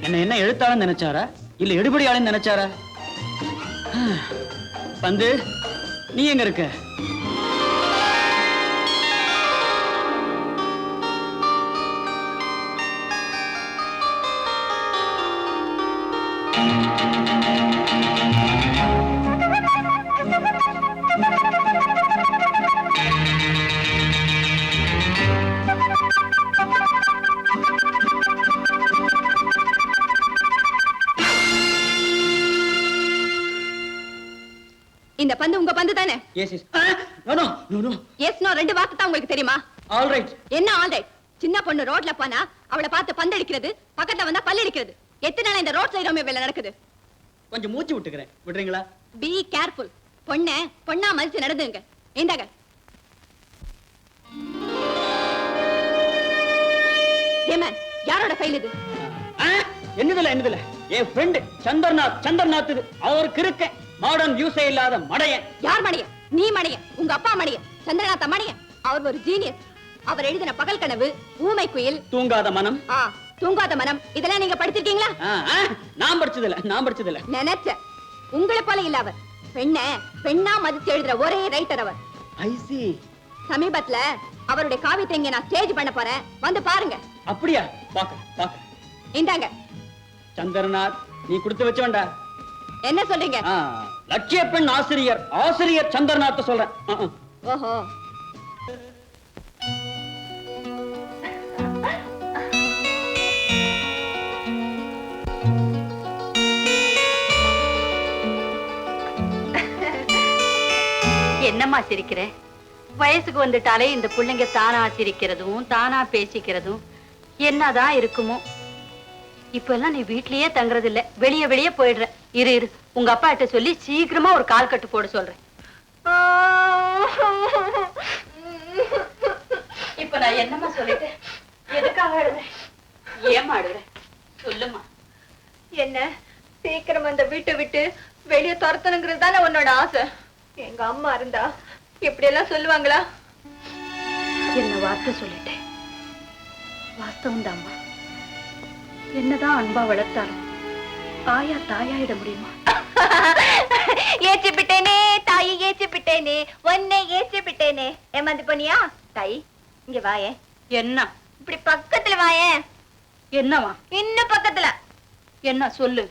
என்ன எழுத்தாளன்னு நினைச்சாரா இல்ல எடுபடியாளன்னு நினைச்சாரா? பந்து, நீ எங்க இருக்க? இந்த பந்து உங்க பந்து தானே? Yes yes. No no no no. Yes no ரெண்டு வார்த்தை தான் உங்களுக்கு தெரியுமா? All right. என்ன ஆல் ரைட்? சின்ன பொண்ணு ரோட்ல போனா அவளை பார்த்து பந்து அடிக்கிறது, பக்கத்துல வந்தா பல்லு அடிக்கிறது. எத்தனை நாள் இந்த ரோட் சைடு ரோமே வேலை நடக்குது? கொஞ்சம் மூச்சு விட்டுக்கிறேன், விடுறீங்களா? Be careful. பொண்ணா மதிச்சு நடந்துங்க. இந்தாங்க. ஏமன், யாரோட ஃபைல் இது? என்னதுல என் ஃப்ரெண்ட் சந்திரநாத் இது. அவருக்கு இருக்க மாடர்ன் வியூஸே இல்லாத மடையன். யார் மடையன்? நீ மடையன், உங்க அப்பா மடையன், சந்திரநாத் மடையன். அவர் ஒரு ஜீனியஸ். அவர் எழுதின பகல் கனவு, ஊமை குயில், தூங்காத மனம், தூங்காத மனம், இதெல்லாம் நீங்க படிச்சிருக்கீங்களா? நான் படிச்சதில்ல. நினைச்ச உங்களை போல இல்ல அவர். பெண்ணா மதிச்சு எழுதுற ஒரே ரைட்டர் அவர். ஐ சீ. சமீபத்துல அவருடைய காவியத்தை இங்க நான் ஸ்டேஜ் பண்ண போறேன், வந்து பாருங்க. அப்படியா? பாக்க. இந்தாங்க. சந்திரநாத், நீ கொடுத்து வச்சவன்டா. என்ன சொல்றீங்க? லட்சிய பெண் ஆசிரியர் சந்திரநாத் சொல்றேன். ஓஹோ. என்னம்மா சிரிக்கிற? வயசுக்கு வந்துட்டாலே இந்த பிள்ளைங்க தானா சிரிக்கிறதும் தானா பேசிக்கிறதும் என்னதான் இருக்குமோ. இப்ப எல்லாம் நீ வீட்லயே தங்குறது இல்ல, வெளியே போயிடுற. இரு உங்க அப்பா கிட்ட சொல்லி சீக்கிரமா ஒரு கால் கட்டு போட சொல்றேன். இப்ப நான் என்னம்மா சொல்லிட்டேன்? எதுக்காக அழுறேன்? ஏமா அழுறேன்? சொல்லுமா. என்ன சீக்கிரம் அந்த வீட்டை விட்டு வெளியே துரத்தணுங்கிறது தானே உன்னோட ஆசை? எங்க அம்மா இருந்தா இப்படி எல்லாம் சொல்லுவாங்களா? என்ன வார்த்தை சொல்லிட்டேன். வாஸ்தவம் தாம்மா. என்னதான் அன்பா வளர்த்தாலும் ஆயா தாயாயிட முடியுமா? ஏச்சு விட்டேனே தாயை, ஏச்சு விட்டேனே உன்னை, ஏச்சு விட்டேனே. ஏமாந்து போனியா? தாய் இங்க வாயே. என்ன? இப்படி பக்கத்துல வாயே. என்னவா? இன்னும் பக்கத்துல. என்ன சொல்லு.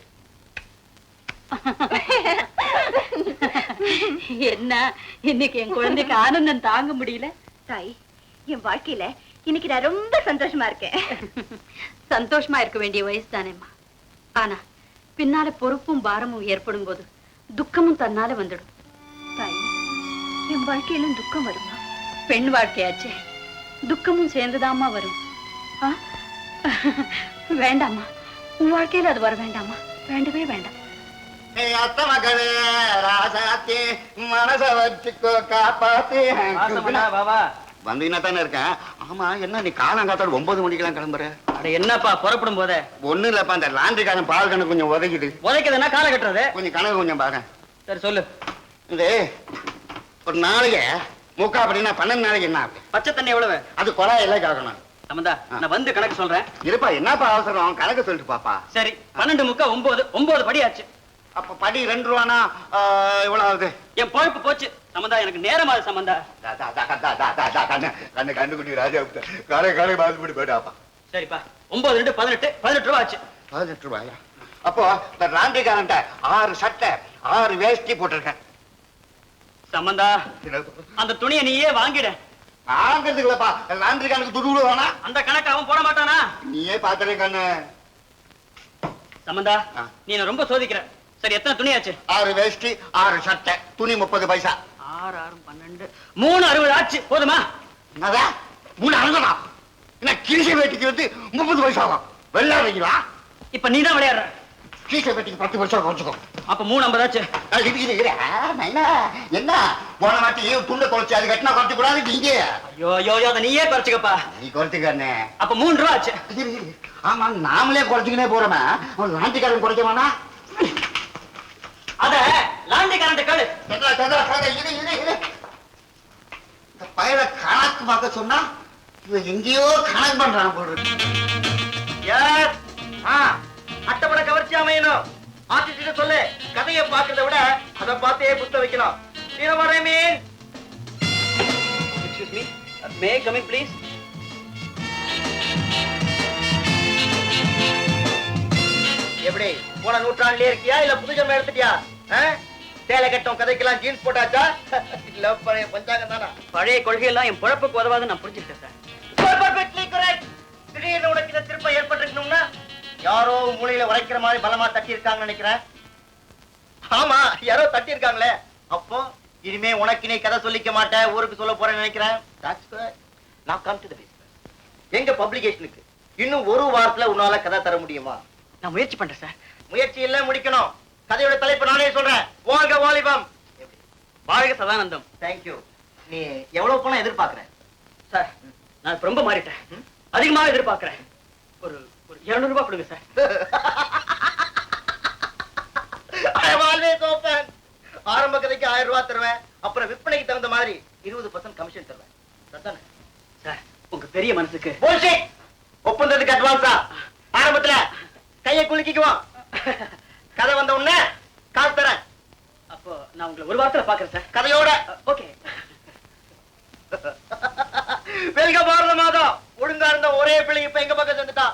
என்ன இன்னைக்கு என் குழந்தைக்கு ஆனந்தம் தாங்க முடியல. தாய், என் வாழ்க்கையில இன்னைக்கு நான் ரொம்ப சந்தோஷமா இருக்கேன். சந்தோஷமா இருக்க வேண்டிய வயசு தானேம்மா. ஆனா பின்னால பொறுப்பும் பாரமும் ஏற்படும் போது துக்கமும் தன்னால வந்துடும். தாய், என் வாழ்க்கையில துக்கம் வருமா? பெண் வாழ்க்கையாச்சே, துக்கமும் சேர்ந்துதாமா வரும். வேண்டாமா, உன் வாழ்க்கையில அது வர வேண்டாமா? வேண்டவே வேண்டாம். அத்த மகளே ராசாத்தி மனச வச்சுக்கோ காப்பாத்தி வந்தீங்கன்னா தானே இருக்கேன். ஆமா, என்ன நீ காலங்காத்தாடு 9 மணிக்கெல்லாம் கிளம்புற? என்னப்பா புறப்படும் போதே? ஒண்ணு இல்லப்பா, அந்த லாண்டரிக்காரன் பால் கணக்கு கொஞ்சம் உதைக்குதுன்னா காலை கட்டுறது. கொஞ்சம் கணக்கு கொஞ்சம் பாரு. சரி சொல்லு. இது ஒரு நாளைக்கு முக்கா அப்படின்னா 12 நாளைக்கு என்ன ஆகுது? பச்சை தண்ணி எவ்வளவு? அது குழாய் எல்லாம் கேட்கணும். சம்பந்தா, நான் வந்து கணக்கு சொல்றேன். இருப்பா, என்னப்பா அவசரம்? கணக்கு சொல்லிட்டு பாப்பா. சரி, 12 முக்கா 9 படி ஆச்சு. அப்ப படி 2 ரூபானா எவ்வளவு ஆகுது? என் பொழப்பு போச்சு சம்பந்தா, எனக்கு நேரம் ஆகுது சம்பந்தா. கண்டுக்குட்டி ராஜா காலை பாதுபடி போயிட்டாப்பா. சரிப்பா, 9 2 18 ரூபா ஆச்சு. 18 ரூபாயா? அப்போ இந்த லாண்டரிக்காரன்ட்ட 6 சட்டை 6 வேஷ்டி போட்டிருக்கேன். சம்பந்தா, அந்த துணியை நீயே வாங்கிட. வாங்கிறதுக்குலப்பா, லாண்டரிக்காரனுக்கு துடு வேணா? அந்த கணக்கு அவன் போட மாட்டானா? நீயே பாத்துறேன் கண்ணு. சம்பந்தா, நீ ரொம்ப சோதிக்கிற. சரி, எத்தனை துணி ஆச்சு? 6 வேஷ்டி 6 சட்டை, துணி 30 பைசா. 6 6 12 360 ஆச்சு. போதுமா? என்னதா 360? என்ன கிழிசை வேட்டிக்கு வந்து 30 பைசாவா? வெள்ளாடுறீங்களா? இப்ப நீ தான் விளையாடுற. கிழிசை வேட்டிக்கு 10 பைசா குறைச்சுக்கோ. அப்ப 350 ஆச்சு. என்ன போன மாட்டி துண்டை குறைச்சு அது கட்டினா குறைச்சு கூடாது. நீங்க ஐயோ அதை நீயே குறைச்சுக்கப்பா. நீ குறைச்சுக்கண்ணே. அப்ப 3 ரூபா ஆச்சு. ஆமா, நாமளே குறைச்சுக்கினே போறோமே, லாண்டிக்காரன் குறைக்க வேணா? அத லாண்டிக்காரன் கேளு. இந்த பயிர கணக்கு பார்க்க சொன்னா இவன் எங்கேயோ கணக்கு பண்றான் போடுறது. பாக்குறத விட அதை பார்த்தே புத்த வைக்கலாம். You know what I mean? Excuse me. May I come in, please? எப்படி போன நூற்றாண்டுலயே இருக்கியா இல்ல புது ஜென்மம் எடுத்துட்டியா? சேலை கட்டும் கதைக்கெல்லாம் ஜீன்ஸ் போட்டாச்சா? இல்ல பழைய பஞ்சாங்கம் தானா? பழைய கொள்கையெல்லாம் என் பொழப்புக்கு உதவாதுன்னு நான் புரிஞ்சுக்கிட்டேன் சார். Perfectly correct. திடீர்னு உனக்கு இந்த திருப்பம் ஏற்பட்டிருக்கணும்னா யாரோ மூளையில உரைக்கிற மாதிரி பலமா தட்டி இருக்காங்கன்னு நினைக்கிறேன். ஆமா, யாரோ தட்டி இருக்காங்களே. அப்போ இனிமே உனக்கு நீ கதை சொல்லிக்க மாட்டேன், ஊருக்கு சொல்ல போறேன்னு நினைக்கிறேன். That's good. Now come to the business. எங்க பப்ளிகேஷனுக்கு இன்னும் ஒரு வாரத்துல உன்னால கதை தர முடியுமா? நான் முயற்சி பண்றேன் சார். முயற்சி இல்ல, முடிக்கணும். கதையோட தலைப்பு நானே சொல்றேன். வாழ்க வாலிபம். வாழ்க சதானந்தம். தேங்க்யூ. நீ எவ்வளவு பணம் எதிர்பார்க்கற? சார், நான் இப்ப ரொம்ப மாறிட்டேன். அதிகமாக எதிர்பார்க்கிறேன். ஒரு 200 ரூபாய் கொடுங்க sir. I am always open. ஆரம்ப கதைக்கு 1000 ரூபாய் தருவேன். அப்புறம் விற்பனைக்கு தகுந்த மாதிரி 20% கமிஷன் தருவேன். சரிதானே? சார், உங்க பெரிய மனசுக்கு bullshit. ஒப்பந்தத்துக்கு அட்வான்ஸா? ஆரம்பத்துல கையை குலுக்கிக்குவோம். கதை வந்த உடனே காசு தரேன். அப்போ நான் உங்களை ஒரு வாரத்துல பாக்குறேன் சார். கதையோட. ஓகே. வெல்க பாரத மாதம். ஒழுங்கா இருந்த ஒரே பிள்ளை இப்ப எங்க பக்கம் வந்துட்டா.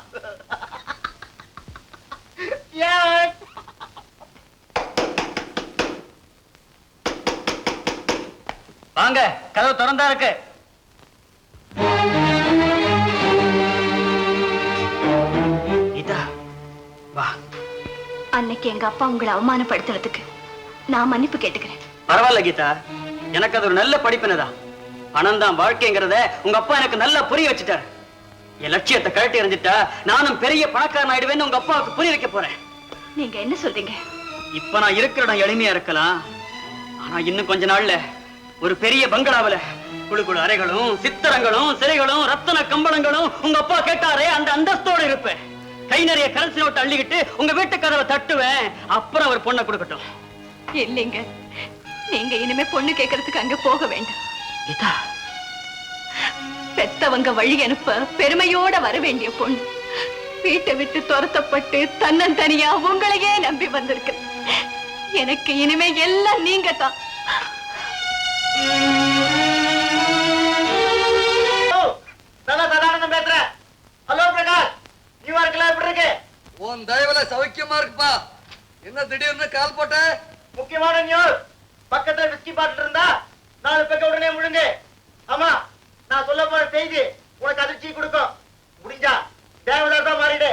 வாங்க, கதவு திறந்தா இருக்கு. கீதா, வா. அன்னைக்கு எங்க அப்பா உங்களை அவமானப்படுத்துறதுக்கு நான் மன்னிப்பு கேட்டுக்கிறேன். பரவாயில்ல கீதா, எனக்கு அது ஒரு நல்ல படிப்பினதான். பணம் தான் வாழ்க்கைங்கிறத உங்க அப்பா எனக்கு நல்லா புரிய வச்சுட்டாரு. என் லட்சியத்தை கழட்டி எறிஞ்சிட்டா நானும் பெரிய பணக்காரன் ஆயிடுவேன்னு உங்க அப்பாவுக்கு புரிய வைக்க போறேன். நீங்க என்ன சொல்றீங்க? இப்ப நான் இருக்கிற இடம் எளிமையா இருக்கலாம், ஆனா இன்னும் கொஞ்ச நாள்ல ஒரு பெரிய பங்களாவில குழு குழு அறைகளும் சித்திரங்களும் சிறைகளும் ரத்தன கம்பளங்களும் உங்க அப்பா கேட்டாரே அந்த அந்தஸ்தோடு இருப்பேன். கை நிறைய கரன்சி நோட்டு அள்ளிக்கிட்டு உங்க வீட்டு கதவை தட்டுவேன். அப்புறம் அவர் பொண்ணை கொடுக்கட்டும். இல்லைங்க, நீங்க இனிமே பொண்ணு கேட்கறதுக்கு அங்க போக வேண்டாம். கீதா, பெத்தவங்க வழி அனுப்ப பெருமையோட வர வேண்டிய பொண்ணு வீட்டை விட்டு துரத்தப்பட்டு தன்னந்தனியா உங்களையே நம்பி வந்திருக்கு. எனக்கு இனிமே எல்லாம் நீங்க தான். சதானந்தம் பேசுறேன். ஹலோ பிரகாஷ், நியூயார்க்ல எப்படி இருக்கு? உன் தயவுல சௌக்கியமா இருக்குப்பா. என்ன திடீர்னு கால் போட்ட? முக்கியமான நியூஸ். பக்கத்துல விஸ்கி பாட்டில் இருந்தா 4 பேக்க உடனே முழுங்கு. ஆமா, நான் சொல்ல போற செய்தி உனக்கு அதிர்ச்சி கொடுக்கும். முடிஞ்சா தேவதாசா மாறிடு.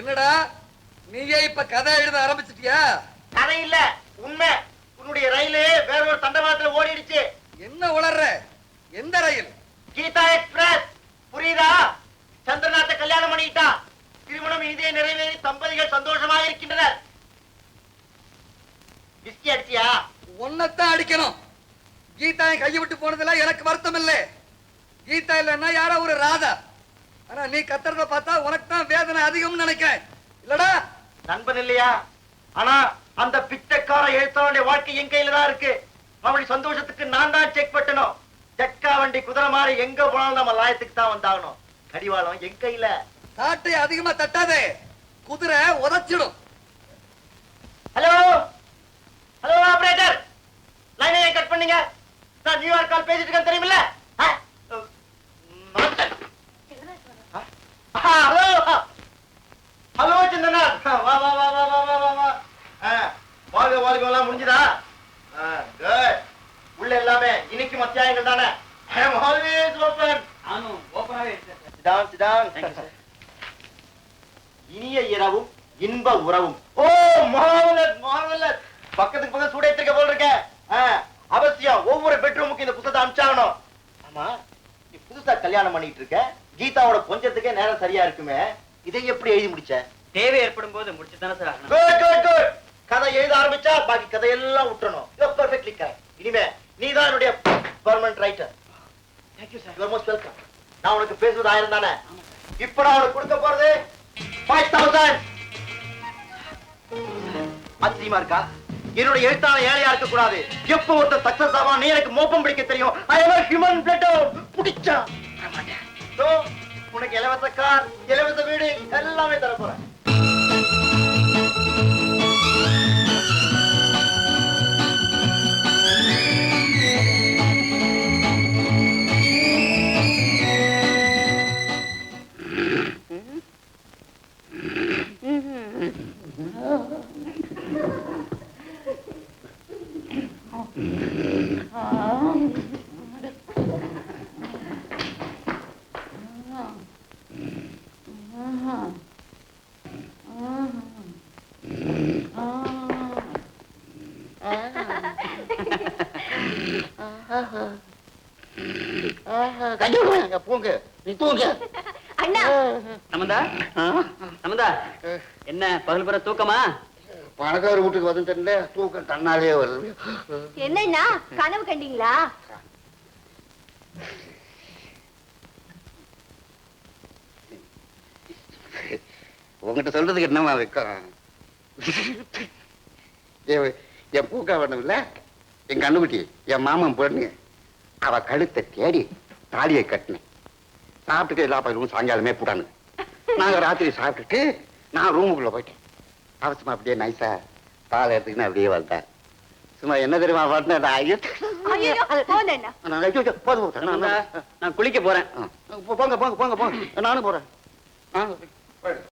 என்னடா நீயே இப்ப கதை எழுத ஆரம்பிச்சிட்டியா? கதை இல்ல, உண்மை. உன்னுடைய ரயிலு வேற ஒரு தண்டவாளத்துல ஓடிடுச்சு. என்ன உளர்ற? எந்த ரயில்? கீதா எக்ஸ்பிரஸ். புரியுதா? சந்திரநாத்தை கல்யாணம் பண்ணிட்டா. திருமணம் இனிதே நிறைவேறி தம்பதிகள் சந்தோஷமாக இருக்கின்றனர். விஸ்கி அடிச்சியா? உன்னைத்தான் அடிக்கணும். கீதா என் கையை விட்டு போனதுல எனக்கு வருத்தம் இல்லை. கீதா இல்லைன்னா யாரோ ஒரு ராதா. ஆனா நீ கத்துறத பார்த்தா உனக்கு தான் வேதனை அதிகம்னு நினைக்கிறேன். இல்லடா? நண்பன் இல்லையா? ஆனா அந்த பிச்சைக்கார எழுத்தாளுடைய வாழ்க்கை என் கையில தான் இருக்கு. அவளுடைய சந்தோஷத்துக்கு நான் தான் செக் பண்ணணும். செக்கா வண்டி குதிரை மாதிரி எங்க போனாலும் நம்ம லாயத்துக்கு தான் வந்தாகணும். கடிவாளம் என் கையில. காட்டை அதிகமா தட்டாதே, குதிரை உதைச்சிடும். ஹலோ ஹலோ ஆபரேட்டர், லைனை கட் பண்ணுங்க. நான் நியூயார்க் கால் பேசிட்டு இருக்கேன் தெரியுமில்ல? ஹலோ ஹலோ சந்தனா, வா வா வா வா வா வா வா. வாழ்க வாழ்க எல்லாம் முடிஞ்சுதா? குட். உள்ள எல்லாமே இன்னைக்கு அத்தியாயங்கள் தானே. I am always open. நானும் ஓபனாவே இருக்கேன். Sit down, sit down. Thank you, sir. இனிய இரவும் இன்ப உறவும். ஓ மார்வலஸ் மார்வலஸ். பக்கத்துக்கு பக்கம் சூடேத்திருக்க போல இருக்க. அவசியம் ஒவ்வொரு பெட்ரூமுக்கு இந்த புத்தகத்தை அனுப்பிச்சாகணும். ஆமா, நீ புதுசா கல்யாணம் பண்ணிட்டு இருக்க. கீதாவோட கொஞ்சத்துக்கே நேரம் சரியா இருக்குமே. இதை எப்படி எழுதி முடிச்ச? தேவை ஏற்படும் போது முடிச்சுதானே சார் ஆகணும். Good good good. கதை எழுத ஆரம்பிச்சா பாக்கி கதையெல்லாம் விட்டுறணும். You are perfectly correct. இனிமே நீதான் என்னுடைய permanent writer. Thank you, sir. You are most welcome. நான் உனக்கு பேசுவது 1000 தானே. இப்போ நான் உனக்கு கொடுக்க போறது 5000. ஆச்சரியமா இருக்கா? என்னோட எழுத்தாளர் ஏழையா இருக்க கூடாது. எப்ப ஒருத்தர் சக்சஸ் ஆவா நீ எனக்கு மோப்பம் பிடிக்க தெரியும். I am a human blood. புடிச்சா சோ உனக்கு இலவச கார், இலவச வீடு எல்லாமே தர போறேன். பூங்க நீ தூங்க. அண்ணா சமந்தா சமந்தா, என்ன பகல் புற தூக்கமா? பணக்கார வீட்டுக்கு வந்து தெரியல, தூக்கம் தன்னாலே வருது. என்னன்னா கனவு கண்டீங்களா? உங்ககிட்ட சொல்றதுக்கு என்னமா வைக்கும்? என் பூக்கா வேணும் இல்ல, என் கண்ணுக்குட்டி, என் மாமன் பொண்ணு, அவ கழுத்தை தேடி தாலியை கட்டினேன். சாப்பிட்டுட்டு எல்லா பயிரும் சாயங்காலமே போட்டானு. நாங்க ராத்திரி சாப்பிட்டுட்டு நான் ரூமுக்குள்ள போயிட்டேன். அவசரமா அப்படியே நைஸா பால் எடுத்துக்கின்னு அப்படியே வந்தேன். சும்மா என்ன தெரியுமா நான் குளிக்க போறேன். போங்க போங்க போங்க போங்க, நானும் போறேன்.